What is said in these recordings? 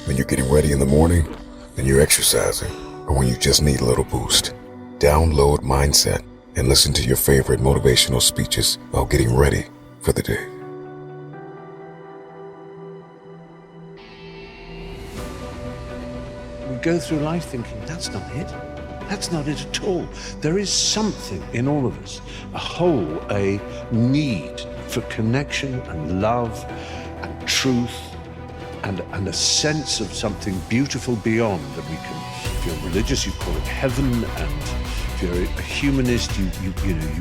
when you're getting ready in the morning, when you're exercising, or when you just need a little boost. Download Mindset and listen to your favorite motivational speeches while getting ready for the day. We go through life thinking, that's not it. That's not it at all. There is something in all of us, a hole, a need for connection and love and truth and a sense of something beautiful beyond. And we can, if you're religious, you call it heaven, and if you're a humanist, you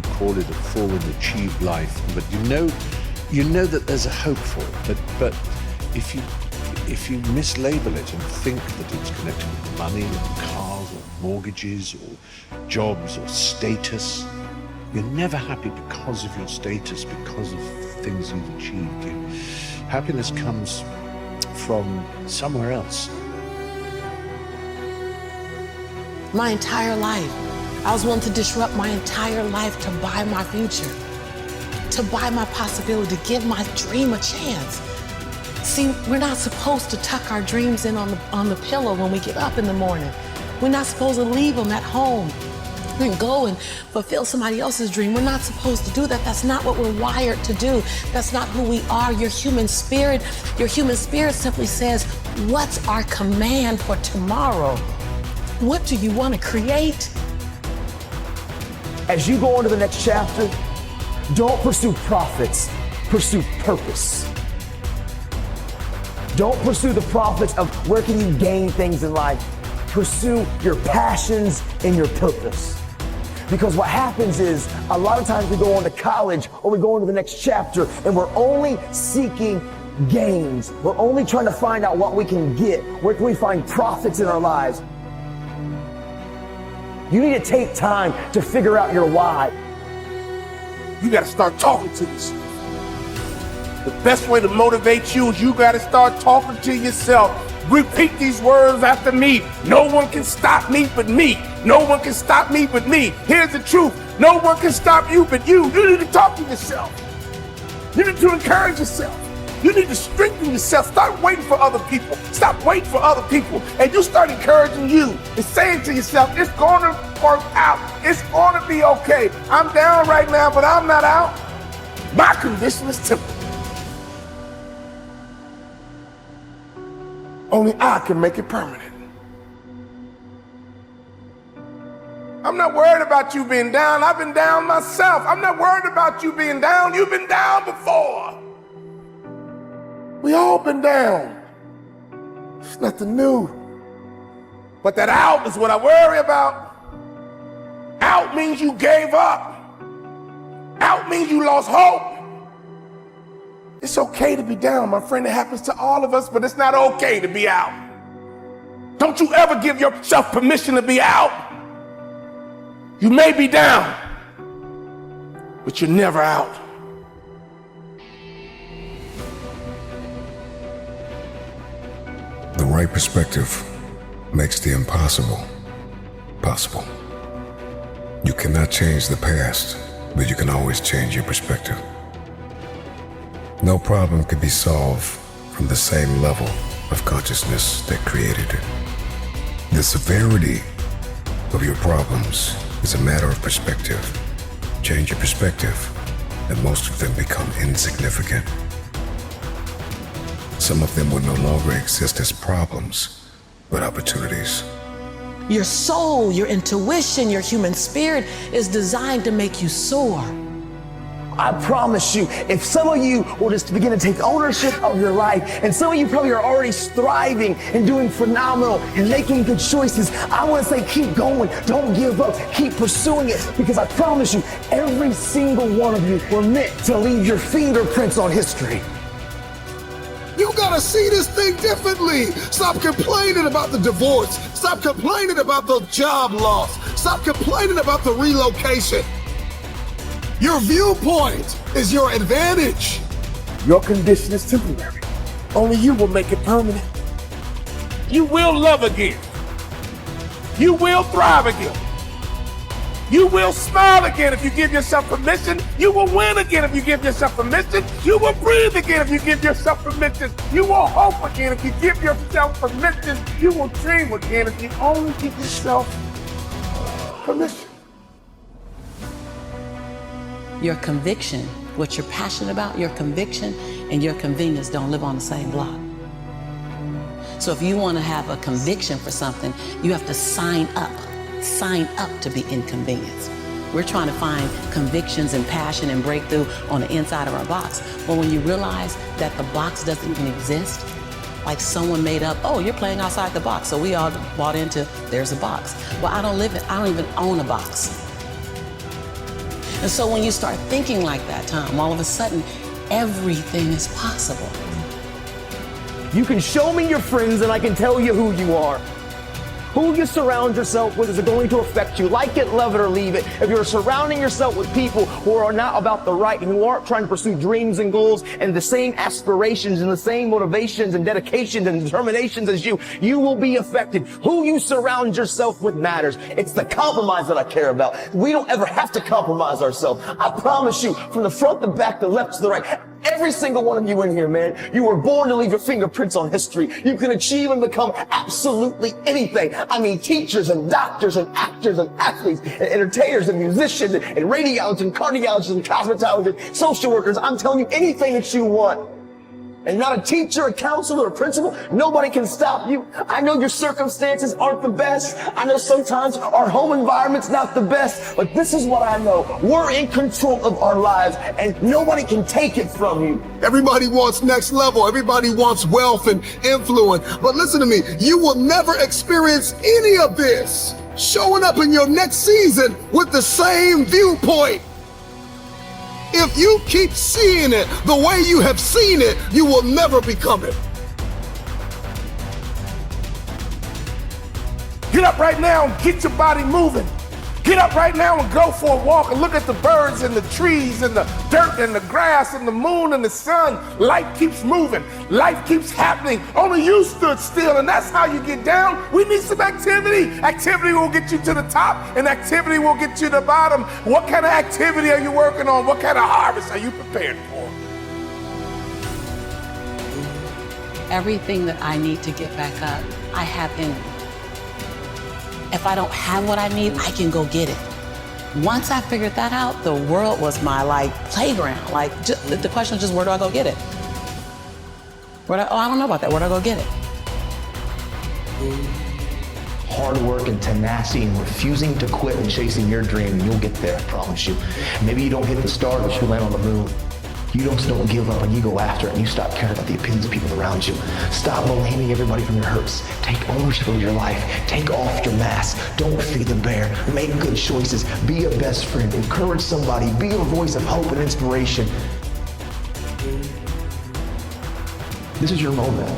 call it a full and achieved life. But you know that there's a hope for it. But if you mislabel it and think that it's connected with money or cars or mortgages or jobs or status, you're never happy because of your status, because of things you've achieved. Happiness comes from somewhere else. My entire life, I was willing to disrupt my entire life to buy my future, to buy my possibility, to give my dream a chance. See, we're not supposed to tuck our dreams in on the pillow when we get up in the morning. We're not supposed to leave them at home and go and fulfill somebody else's dream. We're not supposed to do that. That's not what we're wired to do. That's not who we are. Your human spirit simply says, what's our command for tomorrow? What do you want to create? As you go into the next chapter, don't pursue profits, pursue purpose. Don't pursue the profits of where can you gain things in life. Pursue your passions and your purpose. Because what happens is, a lot of times we go on to college or we go into the next chapter and we're only seeking gains. We're only trying to find out what we can get. Where can we find profits in our lives? You need to take time to figure out your why. You got to start talking to yourself. The best way to motivate you is you got to start talking to yourself. Repeat these words after me. No one can stop me but me. No one can stop me but me. Here's the truth. No one can stop you but you. You need to talk to yourself. You need to encourage yourself. You need to strengthen yourself. Start waiting for other people. Stop waiting for other people. And you start encouraging you and saying to yourself, it's going to work out. It's going to be okay. I'm down right now, but I'm not out. My condition is temporary. Only I can make it permanent. I'm not worried about you being down. I've been down myself. I'm not worried about you being down. You've been down before. We all been down. It's nothing new. But that out is what I worry about. Out means you gave up. Out means you lost hope. It's okay to be down, my friend. It happens to all of us, but it's not okay to be out. Don't you ever give yourself permission to be out. You may be down, but you're never out. The right perspective makes the impossible possible. You cannot change the past, but you can always change your perspective. No problem can be solved from the same level of consciousness that created it. The severity of your problems is a matter of perspective. Change your perspective, and most of them become insignificant. Some of them will no longer exist as problems, but opportunities. Your soul, your intuition, your human spirit is designed to make you soar. I promise you, if some of you will just begin to take ownership of your life, and some of you probably are already striving and doing phenomenal and making good choices, I want to say keep going, don't give up, keep pursuing it, because I promise you, every single one of you were meant to leave your fingerprints on history. You gotta see this thing differently. Stop complaining about the divorce. Stop complaining about the job loss. Stop complaining about the relocation. Your viewpoint is your advantage. Your condition is temporary. Only you will make it permanent. You will love again. You will thrive again. You will smile again if you give yourself permission. You will win again if you give yourself permission. You will breathe again if you give yourself permission. You will hope again if you give yourself permission. You will dream again if you only give yourself permission. Your conviction, what you're passionate about, your conviction and your convenience don't live on the same block. So if you want to have a conviction for something, you have to sign up to be inconvenienced. We're trying to find convictions and passion and breakthrough on the inside of our box. But when you realize that the box doesn't even exist, like someone made up, oh, you're playing outside the box. So we all bought into, there's a box. Well, I don't even own a box. And so when you start thinking like that, Tom, all of a sudden, everything is possible. You can show me your friends and I can tell you who you are. Who you surround yourself with is going to affect you. Like it, love it, or leave it. If you're surrounding yourself with people who are not about the right and who aren't trying to pursue dreams and goals and the same aspirations and the same motivations and dedications and determinations as you, you will be affected. Who you surround yourself with matters. It's the compromise that I care about. We don't ever have to compromise ourselves. I promise you, from the front, the back, the left to the right, every single one of you in here, man, you were born to leave your fingerprints on history. You can achieve and become absolutely anything. I mean, teachers and doctors and actors and athletes and entertainers and musicians and radiologists and cardiologists and cosmetologists, social workers. I'm telling you, anything that you want. And not a teacher, a counselor, a principal, nobody can stop you. I know your circumstances aren't the best. I know sometimes our home environment's not the best, but this is what I know. We're in control of our lives and nobody can take it from you. Everybody wants next level. Everybody wants wealth and influence. But listen to me, you will never experience any of this showing up in your next season with the same viewpoint. If you keep seeing it the way you have seen it, you will never become it. Get up right now and get your body moving. Get up right now and go for a walk and look at the birds and the trees and the dirt and the grass and the moon and the sun. Life keeps moving. Life keeps happening. Only you stood still, and that's how you get down. We need some activity. Activity will get you to the top, and activity will get you to the bottom. What kind of activity are you working on? What kind of harvest are you prepared for? Everything that I need to get back up, I have in me. If I don't have what I need, I can go get it. Once I figured that out, the world was my playground. The question is just, where do I go get it? I don't know about that. Where do I go get it? Hard work and tenacity and refusing to quit and chasing your dream, and you'll get there, I promise you. Maybe you don't hit the stars, but you land on the moon. You don't give up and you go after it and you stop caring about the opinions of people around you. Stop blaming everybody from your hurts. Take ownership of your life. Take off your mask. Don't feed the bear. Make good choices. Be a best friend. Encourage somebody. Be a voice of hope and inspiration. This is your moment.